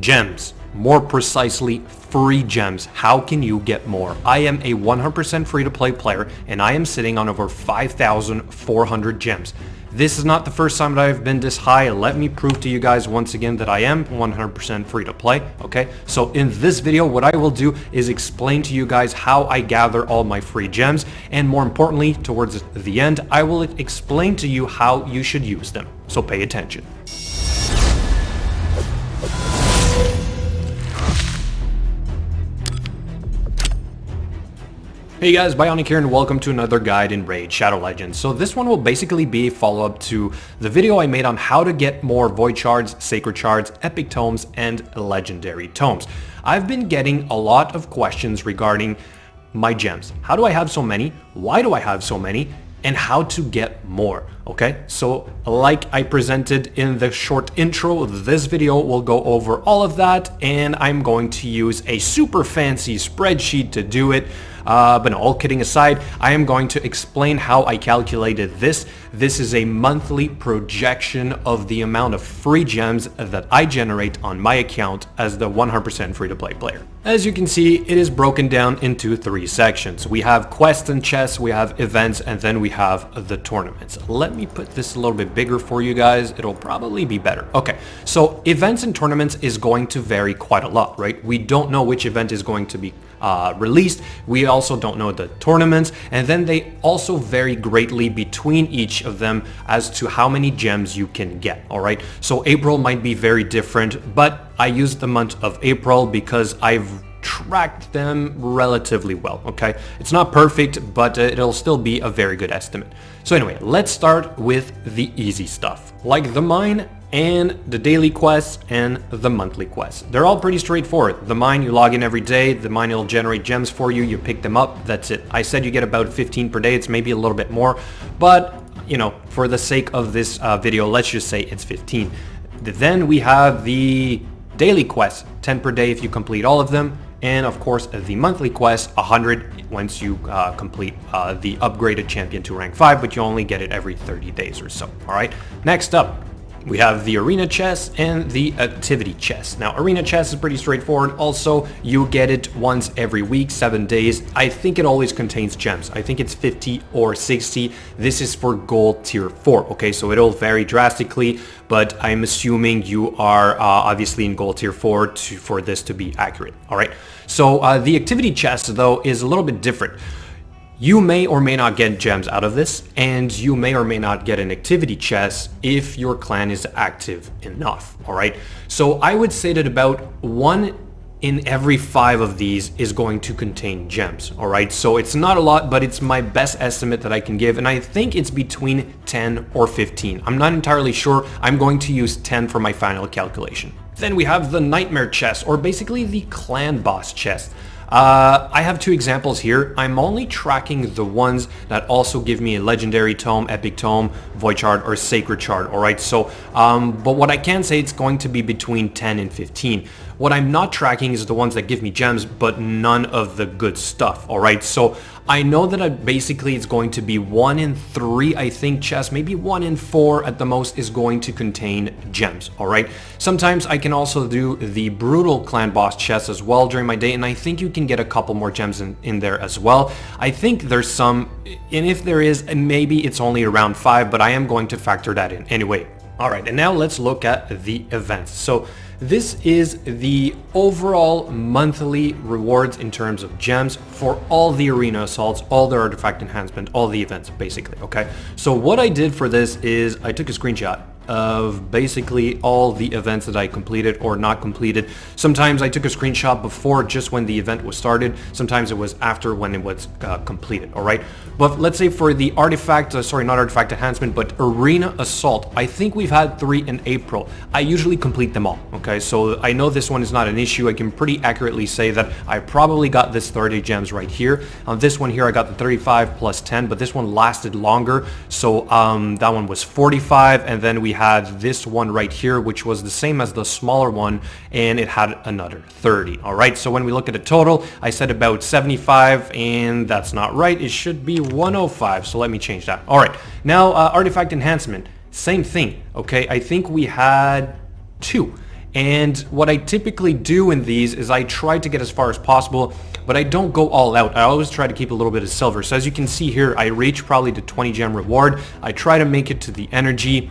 Gems. More precisely, free gems. How can you get more? I am a 100% free-to-play player, and I am sitting on over 5,400 gems. This is not the first time that I've been this high. Let me prove to you guys once again that I am 100% free to play, okay? So in this video, what I will do is explain to you guys how I gather all my free gems, and more importantly, towards the end, I will explain to you how you should use them. So pay attention. Hey guys, Bionic here and welcome to another guide in Raid Shadow Legends. So this one will basically be a follow-up to the video I made on how to get more Void Shards, Sacred Shards, Epic Tomes, and Legendary Tomes. I've been getting a lot of questions regarding my gems. How do I have so many? Why do I have so many? And how to get more, okay? So like I presented in the short intro, this video will go over all of that, and I'm going to use a super fancy spreadsheet to do it. But no, all kidding aside, I am going to explain how I calculated this. This is a monthly projection of the amount of free gems that I generate on my account as the 100% free-to-play player. As you can see, it is broken down into 3 sections. We have quests and chests, we have events, and then we have the tournaments. Let me put this a little bit bigger for you guys. It'll probably be better. Okay, so events and tournaments is going to vary quite a lot, right? We don't know which event is going to be released. We also don't know the tournaments, and then they also vary greatly between each of them as to how many gems you can get. All right, so April might be very different, but I used the month of April because I've tracked them relatively well. Okay, it's not perfect, but it'll still be a very good estimate. So anyway, let's start with the easy stuff, like the mine and the daily quests and the monthly quests. They're all pretty straightforward. The mine, you log in every day, the mine will generate gems for you, you pick them up, that's it. I said you get about 15 per day, it's maybe a little bit more, but you know, for the sake of this video, let's just say it's 15. Then we have the daily quests, 10 per day if you complete all of them, and of course the monthly quest, 100 once you complete the upgraded champion to rank 5, but you only get it every 30 days or so. All right, next up, we have the arena chest and the activity chest. Now, arena chest is pretty straightforward. Also, you get it once every week, 7 days. I think it always contains gems. I think it's 50 or 60. This is for gold tier 4. Okay, so it'll vary drastically, but I'm assuming you are obviously in gold tier 4 for this to be accurate. All right, so the activity chest though is a little bit different. You may or may not get gems out of this, and you may or may not get an activity chest if your clan is active enough, all right? So I would say that about 1 in every 5 of these is going to contain gems, all right? So it's not a lot, but it's my best estimate that I can give, and I think it's between 10 or 15. I'm not entirely sure. I'm going to use 10 for my final calculation. Then we have the nightmare chest, or basically the clan boss chest. I have 2 examples here. I'm only tracking the ones that also give me a legendary tome, epic tome, void shard, or sacred shard. All right, so but what I can say, it's going to be between 10 and 15. What I'm not tracking is the ones that give me gems, but none of the good stuff. All right, so I know that basically it's going to be 1 in 3, I think, chests, maybe 1 in 4 at the most is going to contain gems. All right, sometimes I can also do the brutal clan boss chest as well during my day, and I think you can get a couple more gems in there as well. I think there's some, and if there is, maybe it's only around 5, but I am going to factor that in anyway. All right, and now let's look at the events. So this is the overall monthly rewards in terms of gems for all the arena assaults, all the artifact enhancement, all the events basically, okay? So what I did for this is I took a screenshot of basically all the events that I completed or not completed. Sometimes I took a screenshot before, just when the event was started. Sometimes it was after, when it was completed, all right? But let's say for the artifact, sorry, not artifact enhancement, but arena assault, I think we've had 3 in April. I usually complete them all, okay? So I know this one is not an issue. I can pretty accurately say that I probably got this 30 gems right here. On this one here, I got the 35 plus 10, but this one lasted longer. So that one was 45, and then we had this one right here, which was the same as the smaller one, and it had another 30. All right, so when we look at the total, I said about 75, and that's not right. It should be 105, so let me change that. All right, now artifact enhancement, same thing, okay? I think we had 2. And what I typically do in these is I try to get as far as possible, but I don't go all out. I always try to keep a little bit of silver. So as you can see here, I reach probably the 20 gem reward. I try to make it to the energy,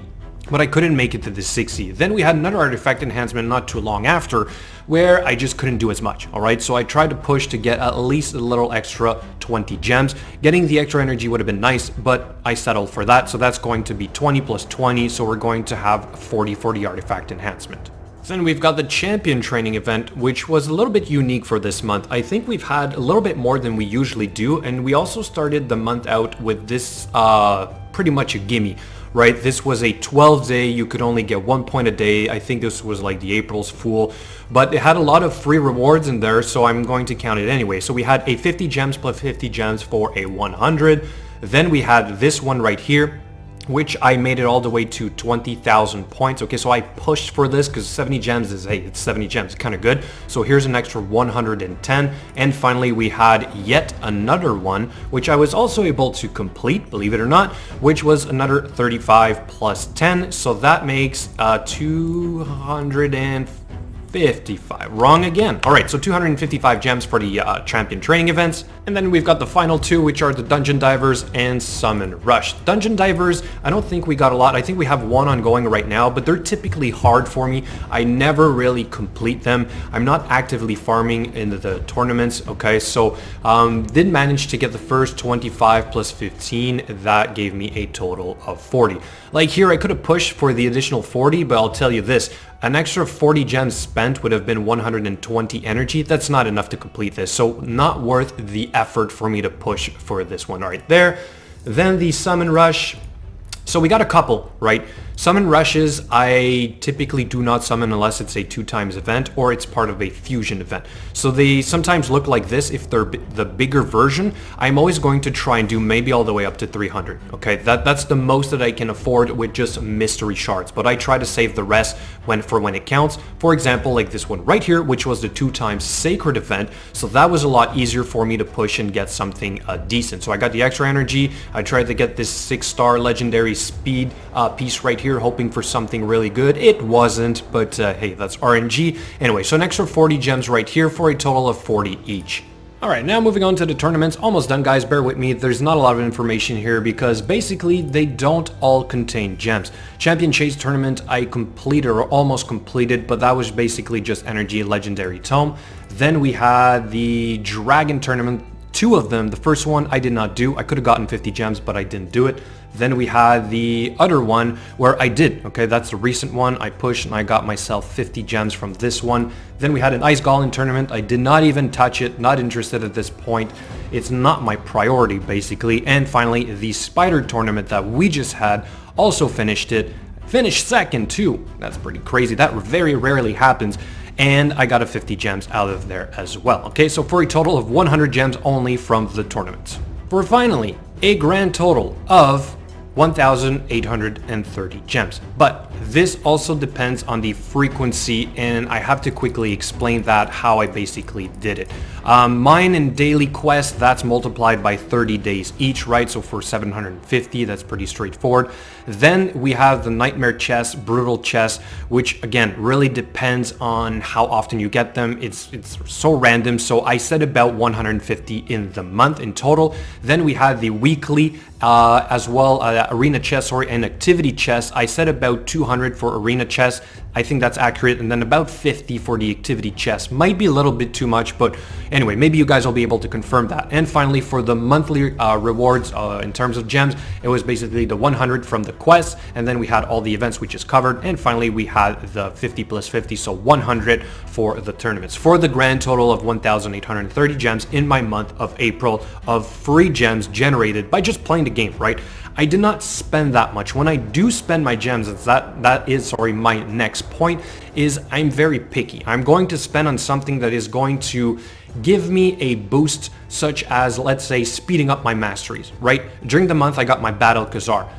but I couldn't make it to the 60. Then we had another artifact enhancement not too long after, where I just couldn't do as much, alright? So I tried to push to get at least a little extra 20 gems. Getting the extra energy would have been nice, but I settled for that. So that's going to be 20 plus 20, so we're going to have 40 for the artifact enhancement. Then we've got the champion training event, which was a little bit unique for this month. I think we've had a little bit more than we usually do, and we also started the month out with this pretty much a gimme, right? This was a 12-day, you could only get 1 point a day. I think this was like the April's Fool, but it had a lot of free rewards in there, so I'm going to count it anyway. So we had a 50 gems plus 50 gems for a 100. Then we had this one right here, which I made it all the way to 20,000 points. Okay, so I pushed for this because 70 gems is, hey, it's 70 gems, kind of good. So here's an extra 110. And finally, we had yet another one, which I was also able to complete, believe it or not, which was another 35 plus 10. So that makes 255. Wrong again. All right, so 255 gems for the champion training events. And then we've got the final two, which are the dungeon divers and summon rush. Dungeon divers, I don't think we got a lot. I think we have one ongoing right now, but they're typically hard for me. I never really complete them. I'm not actively farming in the tournaments. Okay, so did manage to get the first 25 plus 15. That gave me a total of 40. Like here, I could have pushed for the additional 40, but I'll tell you this, an extra 40 gems spent would have been 120 energy. That's not enough to complete this, so not worth the effort for me to push for this one right there. Then the summon rush. So we got a couple, right? Summon rushes, I typically do not summon unless it's a 2x event or it's part of a fusion event. So they sometimes look like this if they're the bigger version. I'm always going to try and do maybe all the way up to 300. Okay, that's the most that I can afford with just mystery shards. But I try to save the rest for when it counts. For example, like this one right here, which was the 2x sacred event. So that was a lot easier for me to push and get something decent. So I got the extra energy. I tried to get this 6-star legendary speed piece right here, hoping for something really good. It wasn't, but hey, that's RNG. Anyway, so an extra 40 gems right here for a total of 40 each. Alright, now moving on to the tournaments. Almost done, guys. Bear with me. There's not a lot of information here because basically they don't all contain gems. Champion Chase tournament I completed or almost completed, but that was basically just energy legendary tome. Then we had the dragon tournament. 2 of them. The first one I did not do. I could have gotten 50 gems, but I didn't do it. Then we had the other one where I did. Okay, that's the recent one. I pushed and I got myself 50 gems from this one. Then we had an Ice Golem tournament. I did not even touch it. Not interested at this point. It's not my priority, basically. And finally, the Spider tournament that we just had. Also finished it. Finished second, too. That's pretty crazy. That very rarely happens. And I got a 50 gems out of there as well. Okay, so for a total of 100 gems only from the tournaments. For finally, a grand total of 1,830 gems. But this also depends on the frequency, and I have to quickly explain that, how I basically did it. Mine in daily quest, that's multiplied by 30 days each, right? So for 750, that's pretty straightforward. Then we have the nightmare chests, brutal chests, which again really depends on how often you get them. It's so random. So I said about 150 in the month in total. Then we had the weekly as well, arena chest, and activity chest. I said about 200 for arena chest. I think that's accurate, and then about 50 for the activity chest. Might be a little bit too much, but anyway, maybe you guys will be able to confirm that. And finally, for the monthly rewards in terms of gems, it was basically the 100 from the quest, and then we had all the events we just covered, and finally we had the 50 plus 50, so 100 for the tournaments, for the grand total of 1,830 gems in my month of April of free gems generated by just playing the game, right? I did not spend that much. When I do spend my gems, that is my next point, is I'm very picky. I'm going to spend on something that is going to give me a boost, such as, let's say, speeding up my masteries, right? During the month, I got my Battle Khazar.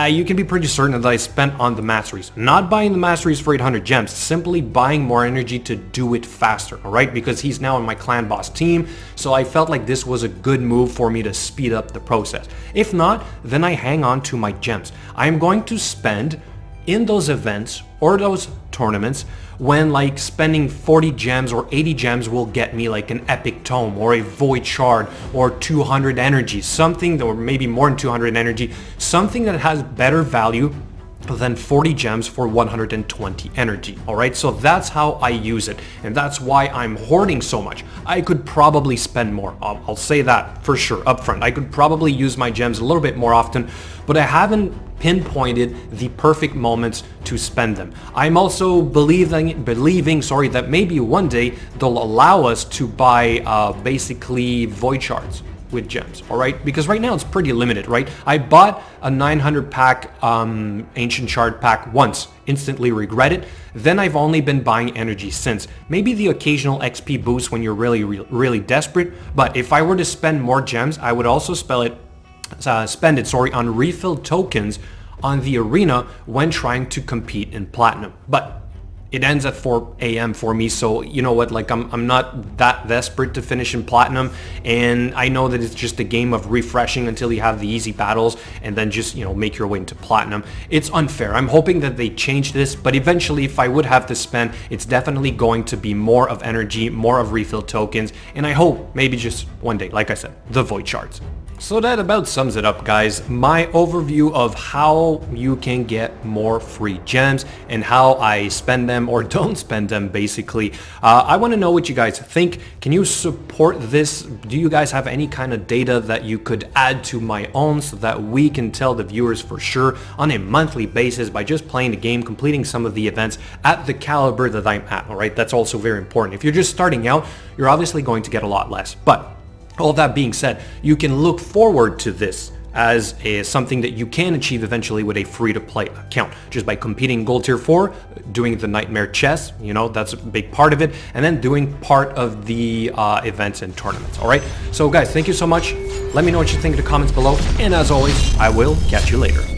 You can be pretty certain that I spent on the masteries. Not buying the masteries for 800 gems, simply buying more energy to do it faster, alright? Because he's now on my clan boss team, so I felt like this was a good move for me to speed up the process. If not, then I hang on to my gems. I'm going to spend in those events or those tournaments when like spending 40 gems or 80 gems will get me like an epic tome or a void shard or 200 energy, something, or maybe more than 200 energy, something that has better value than 40 gems for 120 energy. All right, so that's how I use it, and that's why I'm hoarding so much. I could probably spend more. I'll say that for sure up front. I could probably use my gems a little bit more often, but I haven't pinpointed the perfect moments to spend them. I'm also believing that maybe one day they'll allow us to buy basically void shards with gems, all right? Because right now it's pretty limited, right? I bought a 900 pack ancient shard pack once, instantly regret it. Then I've only been buying energy since. Maybe the occasional XP boost when you're really desperate, but if I were to spend more gems, I would also spend it on refilled tokens on the arena when trying to compete in platinum. But it ends at 4 a.m. for me, so you know what, like I'm not that desperate to finish in platinum, and I know that it's just a game of refreshing until you have the easy battles and then just, you know, make your way into platinum. It's unfair. I'm hoping that they change this, but eventually if I would have to spend, it's definitely going to be more of energy, more of refill tokens, and I hope maybe just one day, like I said, the void shards. So that about sums it up, guys. My overview of how you can get more free gems and how I spend them or don't spend them, basically. I want to know what you guys think. Can you support this? Do you guys have any kind of data that you could add to my own so that we can tell the viewers for sure on a monthly basis by just playing the game, completing some of the events at the caliber that I'm at, all right? That's also very important. If you're just starting out, you're obviously going to get a lot less. But all that being said, you can look forward to this as something that you can achieve eventually with a free-to-play account, just by competing Gold Tier 4, doing the Nightmare Chess, you know, that's a big part of it, and then doing part of the events and tournaments, all right? So guys, thank you so much. Let me know what you think in the comments below, and as always, I will catch you later.